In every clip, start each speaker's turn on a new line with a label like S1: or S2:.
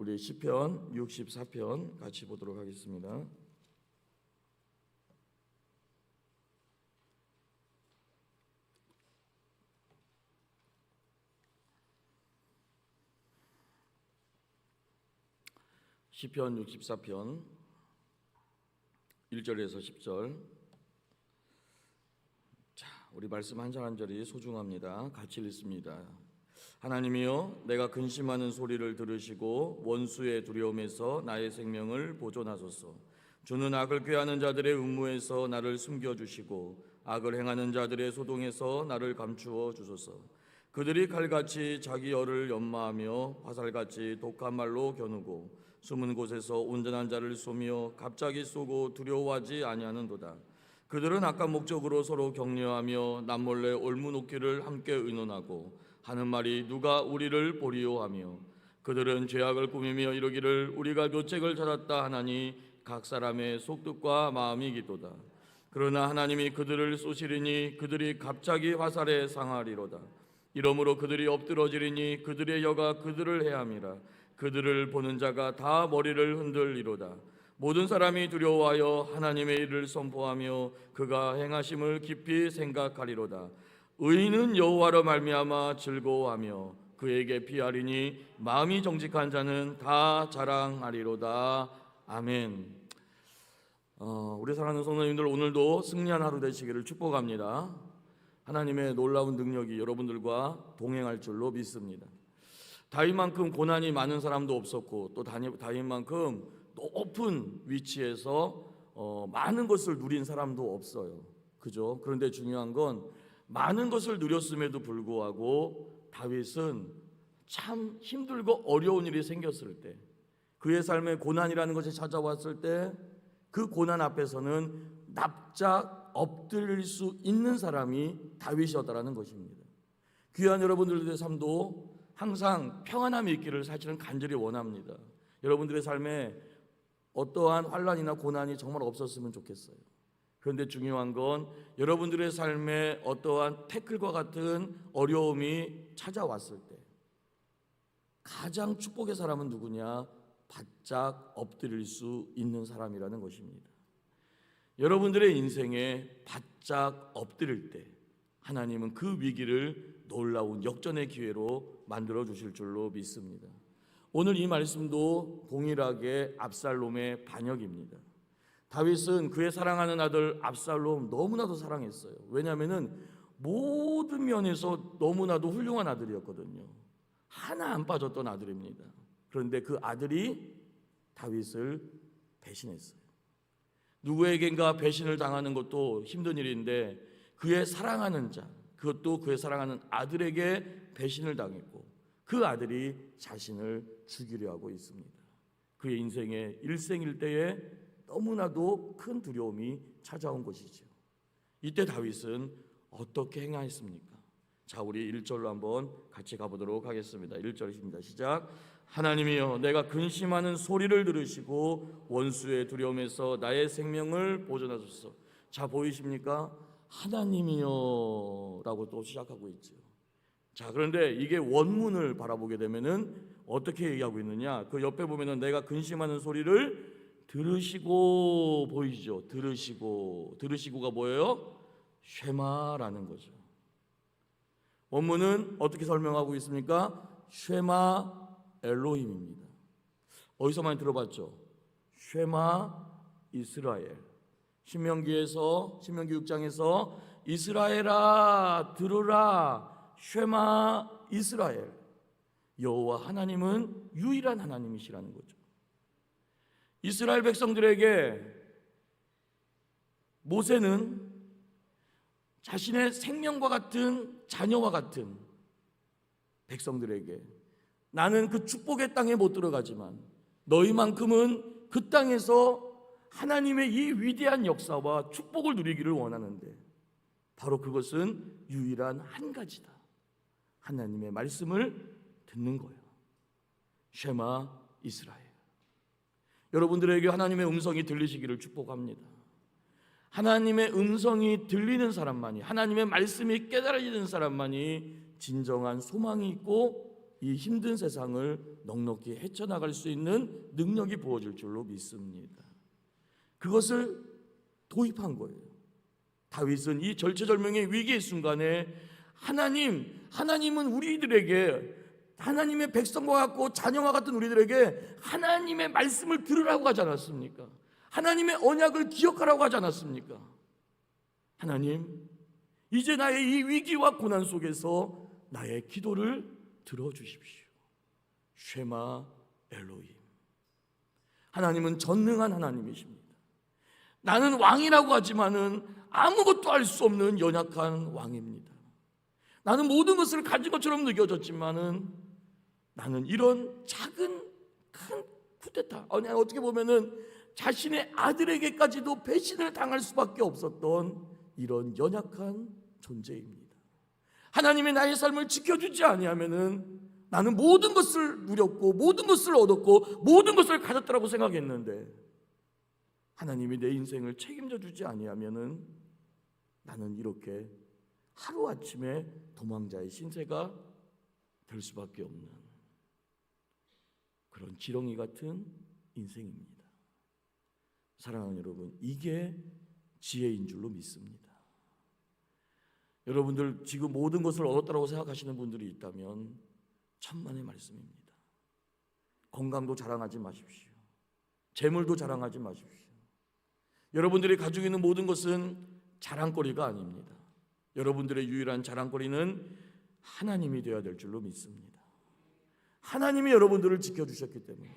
S1: 우리 시편 64편 같이 보도록 하겠습니다. 시편 64편 1절에서 10절. 자, 우리 말씀 한 절 한 절이 소중합니다. 같이 읽습니다. 하나님이여, 내가 근심하는 소리를 들으시고 원수의 두려움에서 나의 생명을 보존하소서. 주는 악을 꾀하는 자들의 음모에서 나를 숨겨주시고 악을 행하는 자들의 소동에서 나를 감추어 주소서. 그들이 칼같이 자기 열을 연마하며 화살같이 독한 말로 겨누고 숨은 곳에서 온전한 자를 쏘며 갑자기 쏘고 두려워하지 아니하는도다. 그들은 악한 목적으로 서로 격려하며 남몰래 올무놓기를 함께 의논하고 하는 말이 누가 우리를 보리요 하며 그들은 죄악을 꾸미며 이르기를 우리가 묘책을 찾았다 하나니 각 사람의 속뜻과 마음이기도다. 그러나 하나님이 그들을 쏘시리니 그들이 갑자기 화살에 상하리로다. 이러므로 그들이 엎드러지리니 그들의 여가 그들을 해함이라. 그들을 보는 자가 다 머리를 흔들리로다. 모든 사람이 두려워하여 하나님의 일을 선포하며 그가 행하심을 깊이 생각하리로다. 의인은 여호와로 말미암아 즐거워하며 그에게 피하리니 마음이 정직한 자는 다 자랑하리로다. 아멘. 우리 사랑하는 성도님들, 오늘도 승리한 하루 되시기를 축복합니다. 하나님의 놀라운 능력이 여러분들과 동행할 줄로 믿습니다. 다윗만큼 고난이 많은 사람도 없었고 또 다윗만큼 높은 위치에서 많은 것을 누린 사람도 없어요. 그죠? 그런데 중요한 건 많은 것을 누렸음에도 불구하고 다윗은 참 힘들고 어려운 일이 생겼을 때, 그의 삶에 고난이라는 것이 찾아왔을 때 그 고난 앞에서는 납작 엎드릴 수 있는 사람이 다윗이었다라는 것입니다. 귀한 여러분들의 삶도 항상 평안함이 있기를 사실은 간절히 원합니다. 여러분들의 삶에 어떠한 환난이나 고난이 정말 없었으면 좋겠어요. 그런데 중요한 건 여러분들의 삶에 어떠한 태클과 같은 어려움이 찾아왔을 때 가장 축복의 사람은 누구냐? 바짝 엎드릴 수 있는 사람이라는 것입니다. 여러분들의 인생에 바짝 엎드릴 때 하나님은 그 위기를 놀라운 역전의 기회로 만들어 주실 줄로 믿습니다. 오늘 이 말씀도 동일하게 압살롬의 반역입니다. 다윗은 그의 사랑하는 아들 압살롬 너무나도 사랑했어요. 왜냐하면 모든 면에서 너무나도 훌륭한 아들이었거든요. 하나 안 빠졌던 아들입니다. 그런데 그 아들이 다윗을 배신했어요. 누구에겐가 배신을 당하는 것도 힘든 일인데 그의 사랑하는 자, 그것도 그의 사랑하는 아들에게 배신을 당했고 그 아들이 자신을 죽이려 하고 있습니다. 그의 인생의 일생일대에 너무나도 큰 두려움이 찾아온 것이죠. 이때 다윗은 어떻게 행하였습니까? 자, 우리 1절로 한번 같이 가보도록 하겠습니다. 1절입니다. 시작. 하나님이여, 내가 근심하는 소리를 들으시고 원수의 두려움에서 나의 생명을 보존하소서. 자, 보이십니까? 하나님이여 라고 또 시작하고 있죠. 자, 그런데 이게 원문을 바라보게 되면은 어떻게 얘기하고 있느냐? 그 옆에 보면은 내가 근심하는 소리를 들으시고, 보이죠? 들으시고가 뭐예요? 쉐마라는 거죠. 원문은 어떻게 설명하고 있습니까? 쉐마 엘로힘입니다. 어디서 많이 들어봤죠? 쉐마 이스라엘. 신명기 6장에서 이스라엘아 들으라, 쉐마 이스라엘. 여호와 하나님은 유일한 하나님이시라는 거죠. 이스라엘 백성들에게 모세는 자신의 생명과 같은 자녀와 같은 백성들에게 나는 그 축복의 땅에 못 들어가지만 너희만큼은 그 땅에서 하나님의 이 위대한 역사와 축복을 누리기를 원하는데 바로 그것은 유일한 한 가지다. 하나님의 말씀을 듣는 거예요. 쉐마 이스라엘. 여러분들에게 하나님의 음성이 들리시기를 축복합니다. 하나님의 음성이 들리는 사람만이, 하나님의 말씀이 깨달아지는 사람만이 진정한 소망이 있고 이 힘든 세상을 넉넉히 헤쳐나갈 수 있는 능력이 부어질 줄로 믿습니다. 그것을 도입한 거예요. 다윗은 이 절체절명의 위기의 순간에 하나님은 우리들에게, 하나님의 백성과 같고 자녀와 같은 우리들에게 하나님의 말씀을 들으라고 하지 않았습니까? 하나님의 언약을 기억하라고 하지 않았습니까? 하나님, 이제 나의 이 위기와 고난 속에서 나의 기도를 들어주십시오. 쉐마 엘로힘. 하나님은 전능한 하나님이십니다. 나는 왕이라고 하지만은 아무것도 할 수 없는 연약한 왕입니다. 나는 모든 것을 가진 것처럼 느껴졌지만은 나는 이런 작은 큰 쿠데타, 어떻게 보면은 자신의 아들에게까지도 배신을 당할 수밖에 없었던 이런 연약한 존재입니다. 하나님의 나의 삶을 지켜주지 아니하면은 나는 모든 것을 누렸고 모든 것을 얻었고 모든 것을 가졌다라고 생각했는데 하나님이 내 인생을 책임져 주지 아니하면은 나는 이렇게 하루아침에 도망자의 신세가 될 수밖에 없는 그런 지렁이 같은 인생입니다. 사랑하는 여러분, 이게 지혜인 줄로 믿습니다. 여러분들 지금 모든 것을 얻었다고 생각하시는 분들이 있다면 천만의 말씀입니다. 건강도 자랑하지 마십시오. 재물도 자랑하지 마십시오. 여러분들이 가지고 있는 모든 것은 자랑거리가 아닙니다. 여러분들의 유일한 자랑거리는 하나님이 되어야 될 줄로 믿습니다. 하나님이 여러분들을 지켜주셨기 때문에,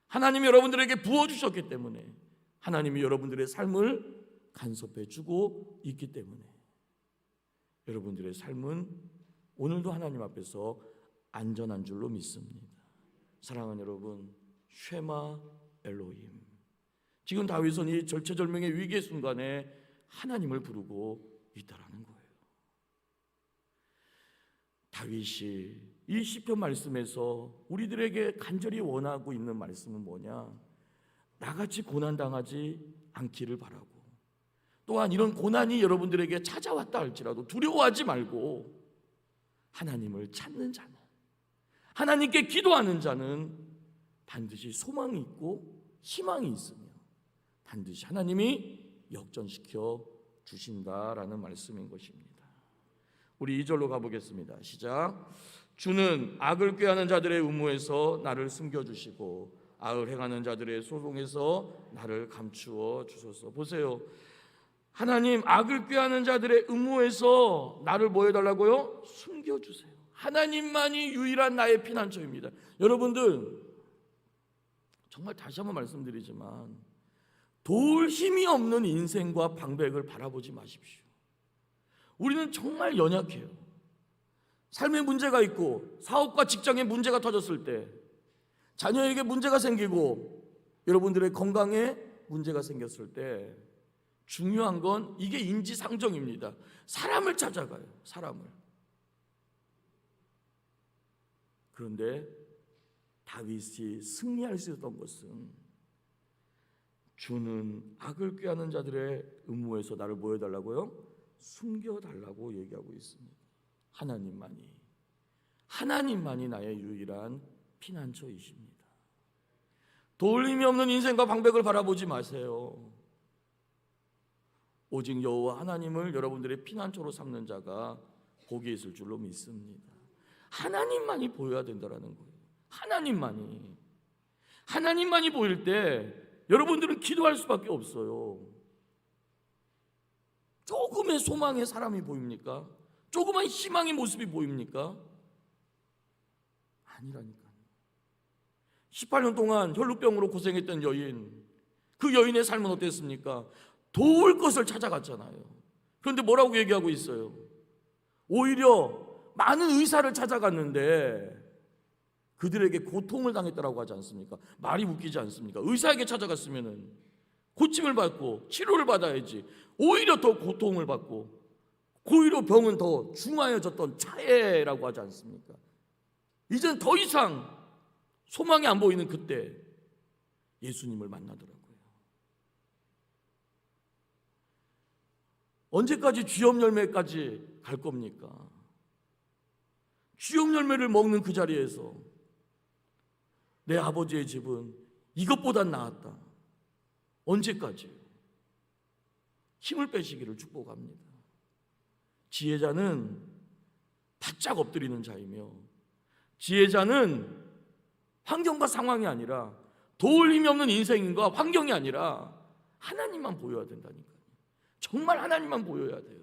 S1: 하나님이 여러분들에게 부어주셨기 때문에, 하나님이 여러분들의 삶을 간섭해주고 있기 때문에 여러분들의 삶은 오늘도 하나님 앞에서 안전한 줄로 믿습니다. 사랑하는 여러분, 쉐마 엘로힘. 지금 다윗은 이 절체절명의 위기의 순간에 하나님을 부르고 있다라는 거예요. 다윗이 이 시편 말씀에서 우리들에게 간절히 원하고 있는 말씀은 뭐냐? 나같이 고난당하지 않기를 바라고, 또한 이런 고난이 여러분들에게 찾아왔다 할지라도 두려워하지 말고 하나님을 찾는 자는, 하나님께 기도하는 자는 반드시 소망이 있고 희망이 있으며 반드시 하나님이 역전시켜 주신다라는 말씀인 것입니다. 우리 2절로 가보겠습니다. 시작. 주는 악을 꾀하는 자들의 음모에서 나를 숨겨주시고 악을 행하는 자들의 소동에서 나를 감추어 주소서. 보세요. 하나님, 악을 꾀하는 자들의 음모에서 나를 뭐 해달라고요? 숨겨주세요. 하나님만이 유일한 나의 피난처입니다. 여러분들 정말 다시 한번 말씀드리지만 도울 힘이 없는 인생과 방백을 바라보지 마십시오. 우리는 정말 연약해요. 삶에 문제가 있고 사업과 직장에 문제가 터졌을 때, 자녀에게 문제가 생기고 여러분들의 건강에 문제가 생겼을 때 중요한 건 이게 인지상정입니다. 사람을 찾아가요. 사람을. 그런데 다윗이 승리할 수 있었던 것은 주는 악을 꾀하는 자들의 음모에서 나를 뭐 해달라고요? 숨겨달라고 얘기하고 있습니다. 하나님만이 나의 유일한 피난처이십니다. 도울림이 없는 인생과 방백을 바라보지 마세요. 오직 여호와 하나님을 여러분들의 피난처로 삼는 자가 복이 있을 줄로 믿습니다. 하나님만이 보여야 된다는 거예요. 하나님만이 보일 때 여러분들은 기도할 수밖에 없어요. 조금의 소망의 사람이 보입니까? 조그만 희망의 모습이 보입니까? 아니라니까요. 18년 동안 혈루병으로 고생했던 여인, 그 여인의 삶은 어땠습니까? 도울 것을 찾아갔잖아요. 그런데 뭐라고 얘기하고 있어요? 오히려 많은 의사를 찾아갔는데 그들에게 고통을 당했다라고 하지 않습니까? 말이 웃기지 않습니까? 의사에게 찾아갔으면 고침을 받고 치료를 받아야지 오히려 더 고통을 받고 오히려 병은 더 중하여졌던 차에라고 하지 않습니까? 이제는 더 이상 소망이 안 보이는 그때 예수님을 만나더라고요. 언제까지 쥐염 열매까지 갈 겁니까? 주역 열매를 먹는 그 자리에서 내 아버지의 집은 이것보단 나았다. 언제까지요? 힘을 빼시기를 축복합니다. 지혜자는 바짝 엎드리는 자이며, 지혜자는 환경과 상황이 아니라, 도울 힘이 없는 인생과 환경이 아니라 하나님만 보여야 된다니까요. 정말 하나님만 보여야 돼요.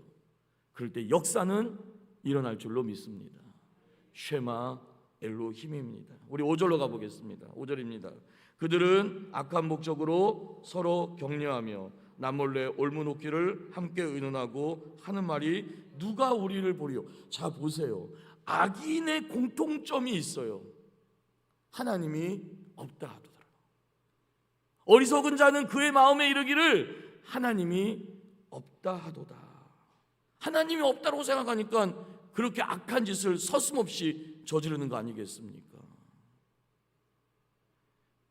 S1: 그럴 때 역사는 일어날 줄로 믿습니다. 쉐마 엘로힘입니다. 우리 5절로 가보겠습니다. 5절입니다. 그들은 악한 목적으로 서로 격려하며 남몰래 올무놓기를 함께 의논하고 하는 말이 누가 우리를 보리요. 자 보세요. 악인의 공통점이 있어요. 하나님이 없다 하더라. 어리석은 자는 그의 마음에 이르기를 하나님이 없다 하도다. 하나님이 없다고 생각하니까 그렇게 악한 짓을 서슴없이 저지르는 거 아니겠습니까?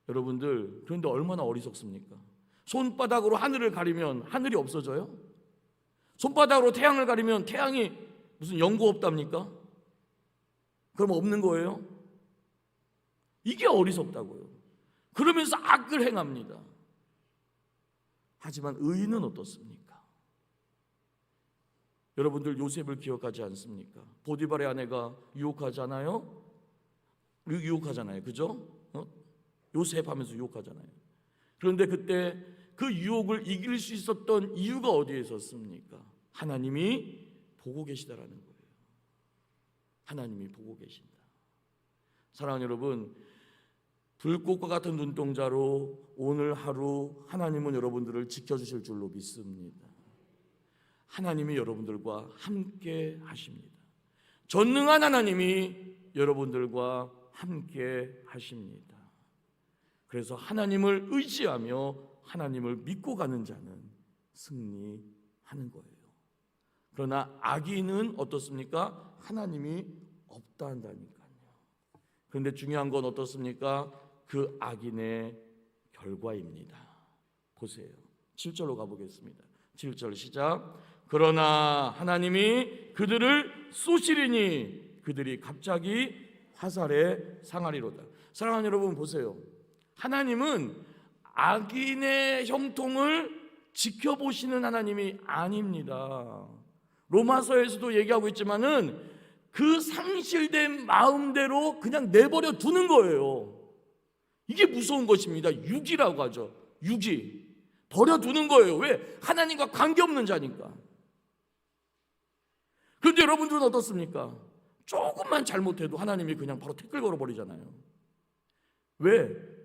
S1: 여러분들, 그런데 얼마나 어리석습니까? 손바닥으로 하늘을 가리면 하늘이 없어져요? 손바닥으로 태양을 가리면 태양이 무슨 연고 없답니까? 그럼 없는 거예요? 이게 어리석다고요. 그러면서 악을 행합니다. 하지만 의인은 어떻습니까? 여러분들 요셉을 기억하지 않습니까? 보디발의 아내가 유혹하잖아요. 유혹하잖아요. 그죠? 요셉 하면서 유혹하잖아요. 그런데 그때 그 유혹을 이길 수 있었던 이유가 어디에 있었습니까? 하나님이 보고 계시다라는 거예요. 하나님이 보고 계신다. 사랑하는 여러분, 불꽃과 같은 눈동자로 오늘 하루 하나님은 여러분들을 지켜주실 줄로 믿습니다. 하나님이 여러분들과 함께 하십니다. 전능한 하나님이 여러분들과 함께 하십니다. 그래서 하나님을 의지하며 하나님을 믿고 가는 자는 승리하는 거예요. 그러나 악인은 어떻습니까? 하나님이 없다 한다니까요. 그런데 중요한 건 어떻습니까? 그 악인의 결과입니다. 보세요. 7절로 가보겠습니다. 7절 시작. 그러나 하나님이 그들을 쏘시리니 그들이 갑자기 화살에 상하리로다. 사랑하는 여러분 보세요. 하나님은 악인의 형통을 지켜보시는 하나님이 아닙니다. 로마서에서도 얘기하고 있지만은 그 상실된 마음대로 그냥 내버려 두는 거예요. 이게 무서운 것입니다. 유기라고 하죠. 유기. 버려두는 거예요. 왜? 하나님과 관계없는 자니까. 그런데 여러분들은 어떻습니까? 조금만 잘못해도 하나님이 그냥 바로 태클 걸어버리잖아요. 왜?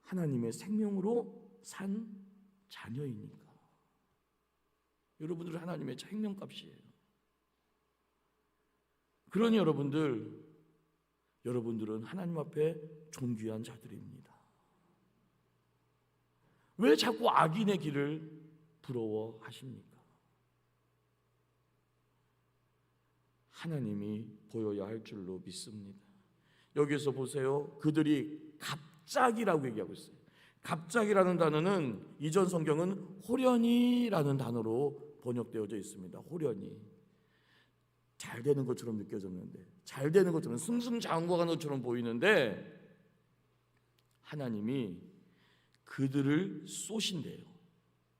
S1: 하나님의 생명으로 산 자녀이니까. 여러분들은 하나님의 생명값이에요. 그러니 여러분들은 하나님 앞에 존귀한 자들입니다. 왜 자꾸 악인의 길을 부러워하십니까? 하나님이 보여야 할 줄로 믿습니다. 여기서 보세요. 그들이 갑자기라고 얘기하고 있어요. 갑자기라는 단어는 이전 성경은 호련히라는 단어로 번역되어져 있습니다. 호련히. 잘 되는 것처럼 느껴졌는데, 잘 되는 것처럼 승승장구한 것처럼 보이는데 하나님이 그들을 쏘신대요.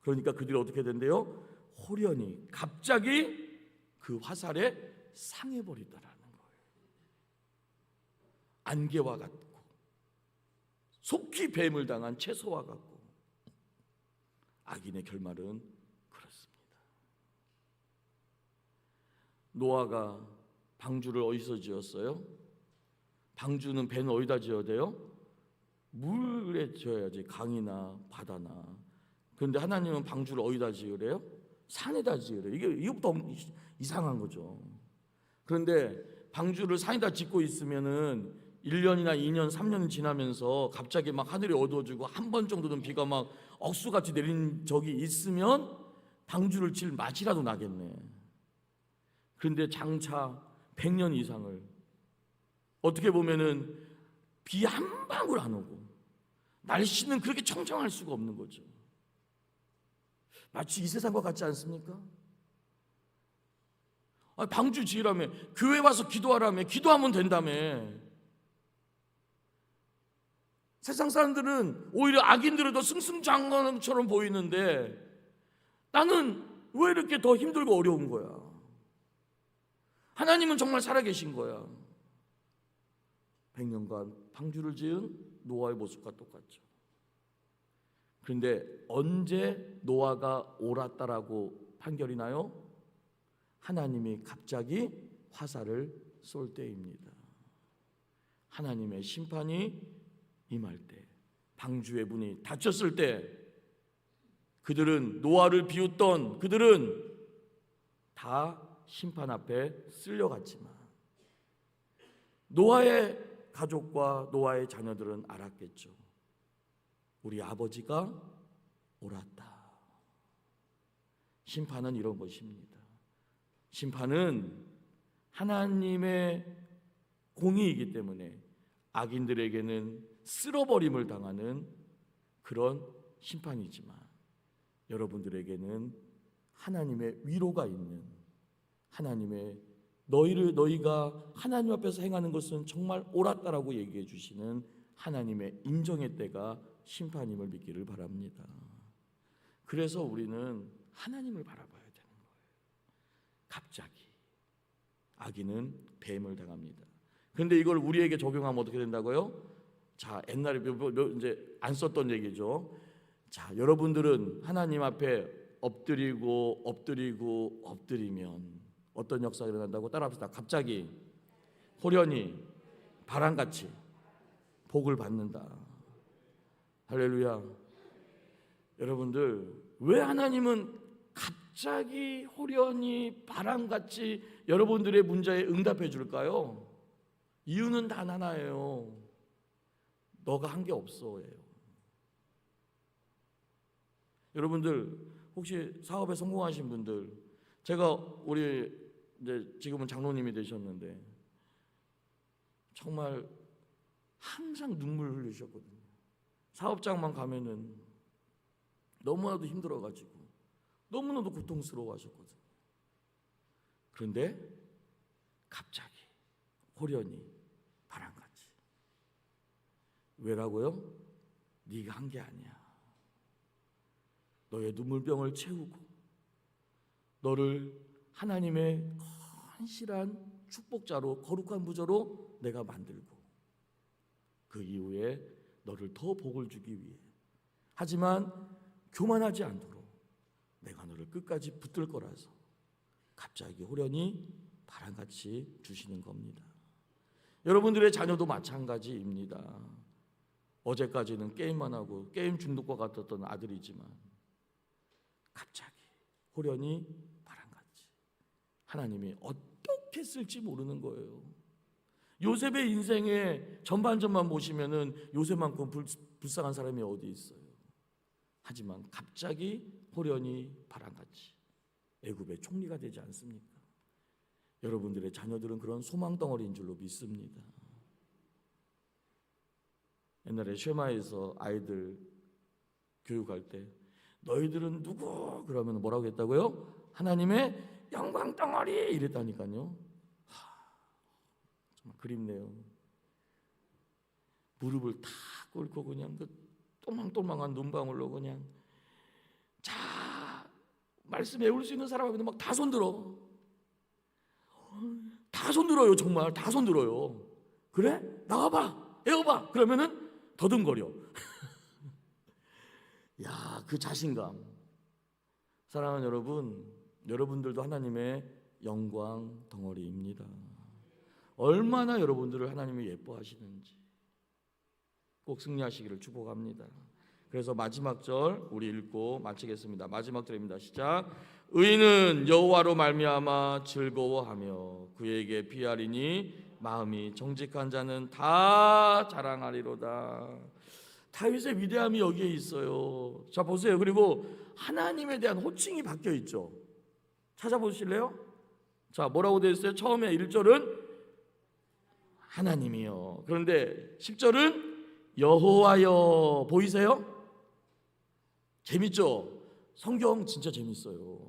S1: 그러니까 그들이 어떻게 된대요? 호련히 갑자기 그 화살에 상해버리더라는 거예요. 안개와 같고 속히 뱀을 당한 채소와 같고. 악인의 결말은 그렇습니다. 노아가 방주를 어디서 지었어요? 방주는 배는 어디다 지어야 돼요? 물에 지어야지. 강이나 바다나. 그런데 하나님은 방주를 어디다 지으래요? 산에다 지으래요. 이것부터 이상한 거죠. 그런데 방주를 산에다 짓고 있으면은 1년이나 2년, 3년 지나면서 갑자기 막 하늘이 어두워지고 한 번 정도는 비가 막 억수같이 내린 적이 있으면 방주를 질 맛이라도 나겠네. 그런데 장차 100년 이상을 어떻게 보면은 비 한 방울 안 오고 날씨는 그렇게 청정할 수가 없는 거죠. 마치 이 세상과 같지 않습니까? 방주 지으라며, 교회 와서 기도하라며, 기도하면 된다며. 세상 사람들은 오히려 악인들을 더 승승장구처럼 보이는데 나는 왜 이렇게 더 힘들고 어려운 거야? 하나님은 정말 살아계신 거야. 100년간 방주를 지은 노아의 모습과 똑같죠. 그런데 언제 노아가 옳았다라고 판결이 나요? 하나님이 갑자기 화살을 쏠 때입니다. 하나님의 심판이 임할 때, 방주의 문이 닫혔을 때, 그들은 노아를 비웃던 그들은 다 심판 앞에 쓸려갔지만 노아의 가족과 노아의 자녀들은 알았겠죠. 우리 아버지가 옳았다. 심판은 이런 것입니다. 심판은 하나님의 공의이기 때문에 악인들에게는 쓸어버림을 당하는 그런 심판이지만 여러분들에게는 하나님의 위로가 있는, 하나님의 너희가 하나님 앞에서 행하는 것은 정말 옳았다라고 얘기해 주시는 하나님의 인정의 때가 심판임을 믿기를 바랍니다. 그래서 우리는 하나님을 바라봐야 되는 거예요. 갑자기 악인은 뱀을 당합니다. 그런데 이걸 우리에게 적용하면 어떻게 된다고요? 자, 옛날에 이제 안 썼던 얘기죠. 자, 여러분들은 하나님 앞에 엎드리면 어떤 역사가 일어난다고? 따라합시다. 갑자기 호련히 바람같이 복을 받는다. 할렐루야. 여러분들, 왜 하나님은 갑자기 호련히 바람같이 여러분들의 문제에 응답해 줄까요? 이유는 단 하나예요. 너가 한 게 없어예요. 여러분들 혹시 사업에 성공하신 분들, 제가 우리 이제 지금은 장로님이 되셨는데 정말 항상 눈물 흘리셨거든요. 사업장만 가면은 너무나도 힘들어가지고 너무나도 고통스러워하셨거든요. 그런데 갑자기 호련히 바람같이. 왜라고요? 네가 한 게 아니야. 너의 눈물병을 채우고 너를 하나님의 헌실한 축복자로, 거룩한 부자로 내가 만들고 그 이후에 너를 더 복을 주기 위해, 하지만 교만하지 않도록 내가 너를 끝까지 붙들 거라서 갑자기 호련히 바람같이 주시는 겁니다. 여러분들의 자녀도 마찬가지입니다. 어제까지는 게임만 하고 게임 중독과 같았던 아들이지만 갑자기 호련히 바람같이 하나님이 어떻게 쓸지 모르는 거예요. 요셉의 인생의 전반전만 보시면은 요셉만큼 불쌍한 사람이 어디 있어요. 하지만 갑자기 호련히 바람같이 애굽의 총리가 되지 않습니까? 여러분들의 자녀들은 그런 소망덩어리인 줄로 믿습니다. 옛날에 쉐마에서 아이들 교육할 때 너희들은 누구? 그러면 뭐라고 했다고요? 하나님의 영광덩어리 이랬다니까요. 정말 그립네요. 무릎을 탁 꿇고 그냥 그 똘망똘망한 눈방울로 그냥 자 말씀 외울 수 있는 사람 앞에 막 다 손들어. 다 손들어요. 정말 다 손들어요. 그래? 나와봐. 에어봐. 그러면은 더듬거려. 야, 그 자신감. 사랑하는 여러분, 여러분들도 하나님의 영광 덩어리입니다. 얼마나 여러분들을 하나님이 예뻐하시는지 꼭 승리하시기를 축복합니다. 그래서 마지막 절 우리 읽고 마치겠습니다. 마지막 절입니다. 시작. 의인은 여호와로 말미암아 즐거워하며 그에게 피하리니 마음이 정직한 자는 다 자랑하리로다. 다윗의 위대함이 여기에 있어요. 자 보세요. 그리고 하나님에 대한 호칭이 바뀌어 있죠. 찾아보실래요? 자 뭐라고 되어 있어요? 처음에 1절은 하나님이요. 그런데 10절은 여호와여. 보이세요? 재밌죠? 성경 진짜 재밌어요.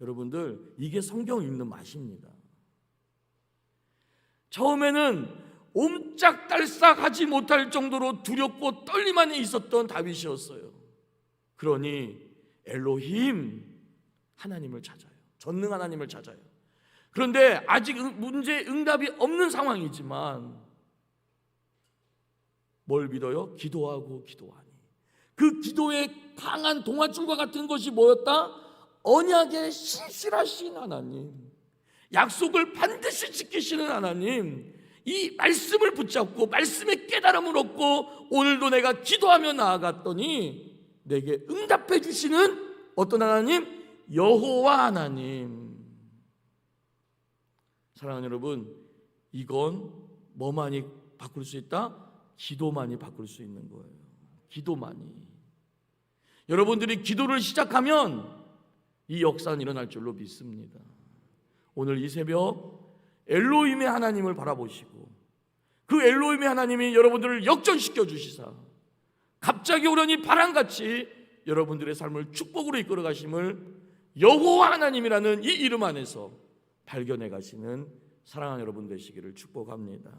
S1: 여러분들, 이게 성경 읽는 맛입니다. 처음에는 옴짝달싹하지 못할 정도로 두렵고 떨림 안에 있었던 다윗이었어요. 그러니 엘로힘, 하나님을 찾아요. 전능 하나님을 찾아요. 그런데 아직 문제 응답이 없는 상황이지만 뭘 믿어요? 기도하고 기도하니. 그 기도의 강한 동아줄과 같은 것이 뭐였다? 언약의 신실하신 하나님, 약속을 반드시 지키시는 하나님, 이 말씀을 붙잡고 말씀의 깨달음을 얻고 오늘도 내가 기도하며 나아갔더니 내게 응답해 주시는 어떤 하나님? 여호와 하나님. 사랑하는 여러분, 이건 뭐만이 바꿀 수 있다? 기도만이 바꿀 수 있는 거예요. 기도만이. 여러분들이 기도를 시작하면 이 역사는 일어날 줄로 믿습니다. 오늘 이 새벽 엘로힘의 하나님을 바라보시고 그 엘로힘의 하나님이 여러분들을 역전시켜 주시사 갑자기 오려니 바람같이 여러분들의 삶을 축복으로 이끌어 가심을 여호와 하나님이라는 이 이름 안에서 발견해 가시는 사랑하는 여러분 되시기를 축복합니다.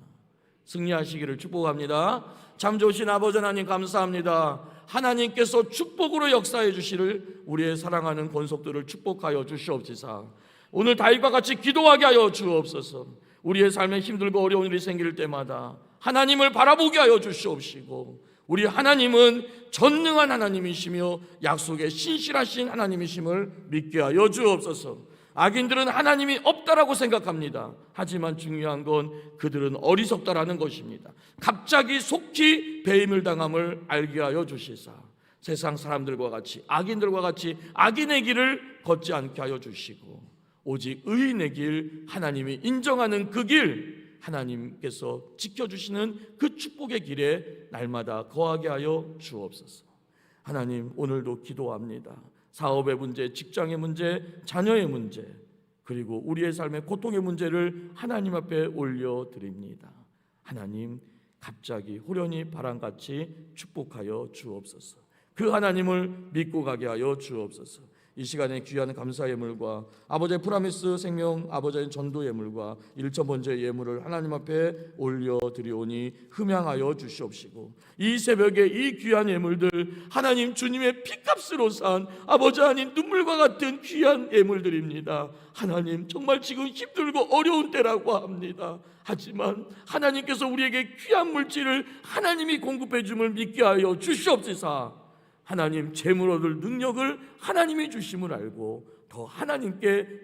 S1: 승리하시기를 축복합니다. 참 좋으신 아버지 하나님 감사합니다. 하나님께서 축복으로 역사해 주시를 우리의 사랑하는 권속들을 축복하여 주시옵시사. 오늘 다윗과 같이 기도하게 하여 주옵소서. 우리의 삶에 힘들고 어려운 일이 생길 때마다 하나님을 바라보게 하여 주시옵시고, 우리 하나님은 전능한 하나님이시며 약속에 신실하신 하나님이심을 믿게 하여 주옵소서. 악인들은 하나님이 없다라고 생각합니다. 하지만 중요한 건 그들은 어리석다라는 것입니다. 갑자기 속히 배임을 당함을 알게 하여 주시사 세상 사람들과 같이, 악인들과 같이 악인의 길을 걷지 않게 하여 주시고 오직 의인의 길, 하나님이 인정하는 그 길, 하나님께서 지켜주시는 그 축복의 길에 날마다 거하게 하여 주옵소서. 하나님, 오늘도 기도합니다. 사업의 문제, 직장의 문제, 자녀의 문제, 그리고 우리의 삶의 고통의 문제를 하나님 앞에 올려드립니다. 하나님, 갑자기 호련히 바람같이 축복하여 주옵소서. 그 하나님을 믿고 가게 하여 주옵소서. 이 시간에 귀한 감사 예물과 아버지의 프라미스 생명, 아버지의 전도 예물과 1,000번째 예물을 하나님 앞에 올려드리오니 흠양하여 주시옵시고, 이 새벽에 이 귀한 예물들 하나님 주님의 피값으로 산 아버지 하나님 눈물과 같은 귀한 예물들입니다. 하나님, 정말 지금 힘들고 어려운 때라고 합니다. 하지만 하나님께서 우리에게 귀한 물질을 하나님이 공급해 줌을 믿게 하여 주시옵소서. 하나님, 재물 얻을 능력을 하나님이 주심을 알고 더 하나님께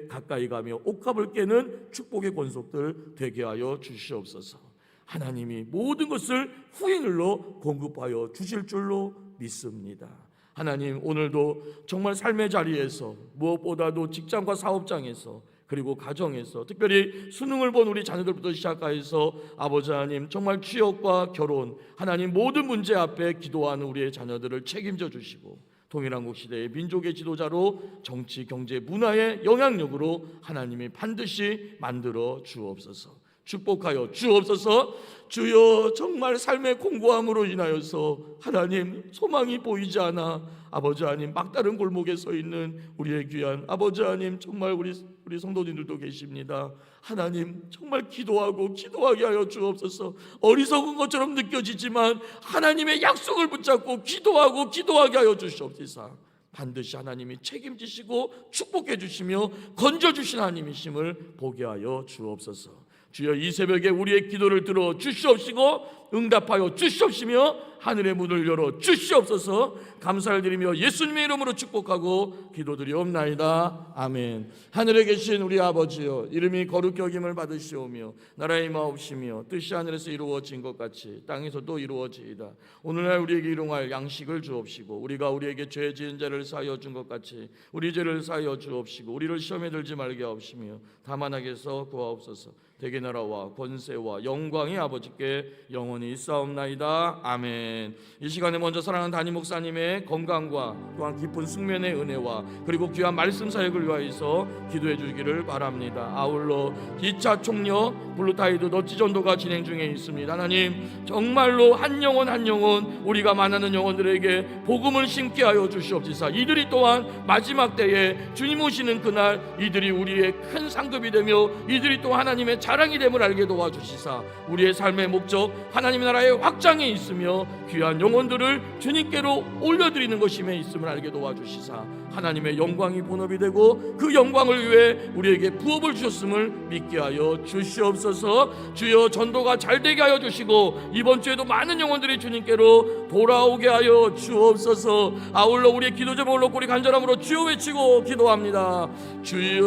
S1: 가까이 가며 옥합을 깨는 축복의 권속들 되게 하여 주시옵소서. 하나님이 모든 것을 후인으로 공급하여 주실 줄로 믿습니다. 하나님, 오늘도 정말 삶의 자리에서 무엇보다도 직장과 사업장에서 그리고 가정에서 특별히 수능을 본 우리 자녀들부터 시작해서 아버지 하나님 정말 취업과 결혼, 하나님 모든 문제 앞에 기도하는 우리의 자녀들을 책임져 주시고 동일한국 시대의 민족의 지도자로 정치, 경제, 문화의 영향력으로 하나님이 반드시 만들어 주옵소서. 축복하여 주옵소서. 주여, 정말 삶의 공고함으로 인하여서 하나님 소망이 보이지 않아 아버지 하나님 막다른 골목에 서 있는 우리의 귀한 아버지 하나님, 정말 우리 성도님들도 계십니다. 하나님, 정말 기도하게 하여 주옵소서. 어리석은 것처럼 느껴지지만 하나님의 약속을 붙잡고 기도하게 하여 주시옵소서. 반드시 하나님이 책임지시고 축복해 주시며 건져 주신 하나님이심을 보게 하여 주옵소서. 주여, 이 새벽에 우리의 기도를 들어 주시옵시고 응답하여 주시옵시며 하늘의 문을 열어 주시옵소서. 감사를 드리며 예수님의 이름으로 축복하고 기도드리옵나이다. 아멘. 하늘에 계신 우리 아버지여, 이름이 거룩히 여김을 받으시오며 나라의 마옵시며 뜻이 하늘에서 이루어진 것 같이 땅에서도 이루어지이다. 오늘날 우리에게 일용할 양식을 주옵시고 우리가 우리에게 죄 지은 자를 사하여 준 것 같이 우리 죄를 사하여 주옵시고 우리를 시험에 들지 말게 하옵시며 다만 악에서 구하옵소서. 대개 나라와 권세와 영광이 아버지께 영원히 있사옵나이다. 아멘. 이 시간에 먼저 사랑하는 담임 목사님의 건강과 또한 깊은 숙면의 은혜와 그리고 귀한 말씀 사역을 위하여서 기도해 주시기를 바랍니다. 아울러 기차 총력 블루타이드 너치 전도가 진행 중에 있습니다. 하나님, 정말로 한 영혼 한 영혼 우리가 만나는 영혼들에게 복음을 심게 하여 주시옵소서. 이들이 또한 마지막 때에 주님 오시는 그날 이들이 우리의 큰 상급이 되며 이들이 또 하나님의 자랑이 됨을 알게 도와주시사 우리의 삶의 목적 하나님의 나라의 확장에 있으며 귀한 영혼들을 주님께로 올려드리는 것임에 있음을 알게 도와주시사 하나님의 영광이 본업이 되고 그 영광을 위해 우리에게 부업을 주셨음을 믿게 하여 주시옵소서. 주여, 전도가 잘 되게 하여 주시고 이번 주에도 많은 영혼들이 주님께로 돌아오게 하여 주옵소서. 아울러 우리의 기도 제목을 놓고 우리 간절함으로 주여 외치고 기도합니다. 주여,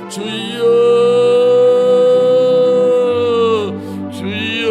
S1: 주여, 주여.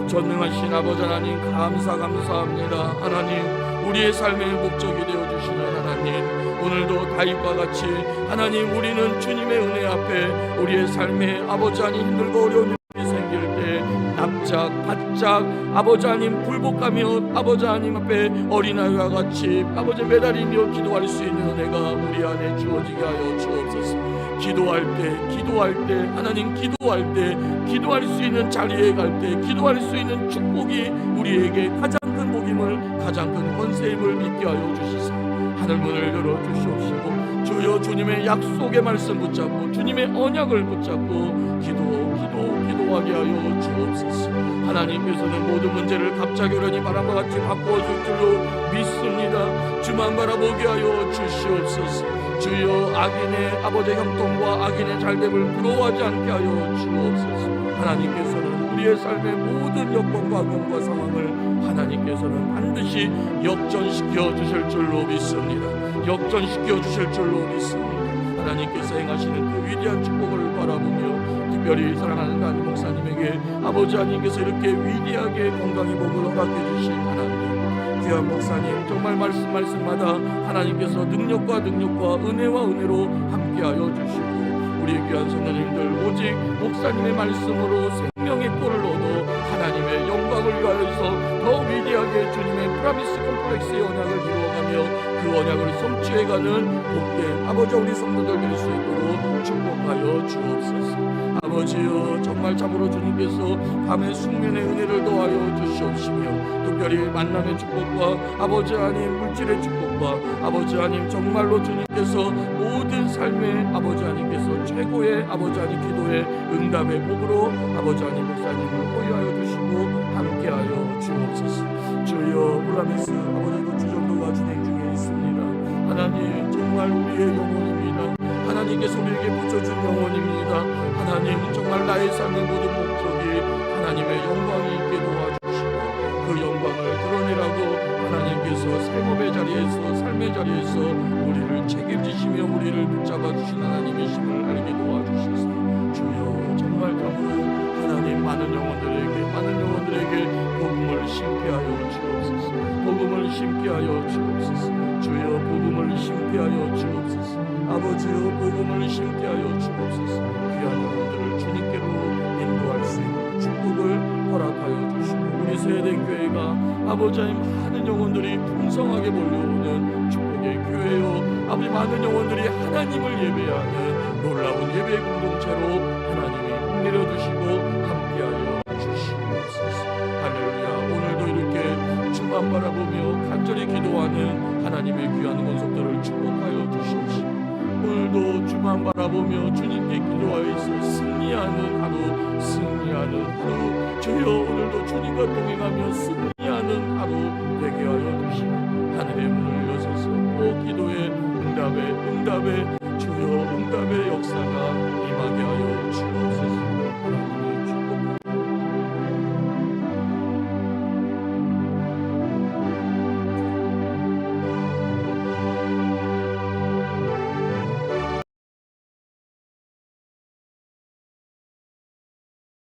S1: 전능하신 아버지 하나님, 감사합니다. 하나님, 우리의 삶의 목적이 되어주시는 하나님, 오늘도 다윗과 같이 하나님, 우리는 주님의 은혜 앞에 우리의 삶의 아버지 하나님 힘들고 어려운 일이 생길 때 납작 바짝 아버지 하나님 굴복하며 아버지 하나님 앞에 어린아이와 같이 아버지 매달리며 기도할 수 있는 은혜가 우리 안에 주어지게 하여 주옵소서. 기도할 때 하나님, 기도할 수 있는 자리에 갈 때 기도할 수 있는 축복이 우리에게 가장 큰 복임을, 가장 큰 권세임을 믿게 하여 주시사 하늘문을 열어주시옵시고 주여, 주님의 약속의 말씀 붙잡고 주님의 언약을 붙잡고 기도하게 하여 주옵소서. 하나님께서는 모든 문제를 갑자기오려니 바람과 같이 바꾸어줄 줄로 믿습니다. 주만 바라보게 하여 주시옵소서. 주여, 악인의 아버지의 형통과 악인의 잘됨을 부러워하지 않게 하여 주옵소서. 하나님께서는 우리의 삶의 모든 여건과 경과 상황을 하나님께서는 반드시 역전시켜 주실 줄로 믿습니다. 역전시켜 주실 줄로 믿습니다. 하나님께서 행하시는 그 위대한 축복을 바라보며 특별히 사랑하는 담임 목사님에게 아버지 하나님께서 이렇게 위대하게 건강의 복을 허락해 주신 하나님, 귀한 목사님, 정말 말씀마다 하나님께서 능력과 은혜와 은혜로 함께하여 주시고 우리의 귀한 성도님들 오직 목사님의 말씀으로 생명의 꼴을 얻어 하나님의 영광을 위하여서 더 위대하게 주님의 프라미스 콤플렉스의 언약을 이루어가며 그 언약을 성취해가는 복된 아버지 우리 성도들 될 수 있도록 축복하여 주옵소서. 아버지여, 정말 참으로 주님께서 밤의 숙면의 은혜를 더하여 주시옵시며 특별히 만남의 축복과 아버지 하나님 물질의 축복과 아버지 하나님 정말로 주님께서 모든 삶의 아버지 하나님께서 최고의 아버지 하나님 기도의 응답의 복으로 아버지 하나님 목사님을 호위하여 주시고 함께하여 주옵소서. 주여, 프라미스 아버지도 주전도가 진행 중에 있습니다. 하나님, 정말 우리의 영혼입니다. 하나님께서 우리에게 붙여준 영혼입니다. 하나님, 정말 나의 삶의 모든 목적이 하나님의 영광이 있게 도와주시고 그 영광을 드러내라고 하나님께서 생업의 자리에서 삶의 자리에서 우리를 책임지시며 우리를 붙잡아 주신 하나님이심을 알게 도와주시소. 주여, 정말 참으로 하나님 많은 영혼들에게 복음을 심게 하여 주옵소서. 복음을 심게 하여 주옵소서. 주여, 복음을 심게 하여 주옵소서. 아버지여, 복음을 심게 하여 주옵소서. 귀한 영혼들을 주님께로 인도할 수 있는 축복을 허락하여 주시고 우리 세대된 교회가 아버지 하나님 많은 영혼들이 풍성하게 몰려오는 축복의 교회요, 아버지 많은 영혼들이 하나님을 예배하는 놀라운 예배 공동체로 하나님이 내려주시고 함께하여 주시옵소서. 할렐루야. 오늘도 이렇게 주만 바라보며 간절히 기도하는 하나님의 귀한 권속들을 축복하여 주시옵시고 오늘도 주만 바라보며 주님께 기도하여서 승리하는 하루 주여, 오늘도 주님과 동행하며 승리하는 하루 되게 하여 주시고 하늘의 문을 여셔서 기도의 응답의 주여 응답의 역사가 임하게 하여 주옵소서.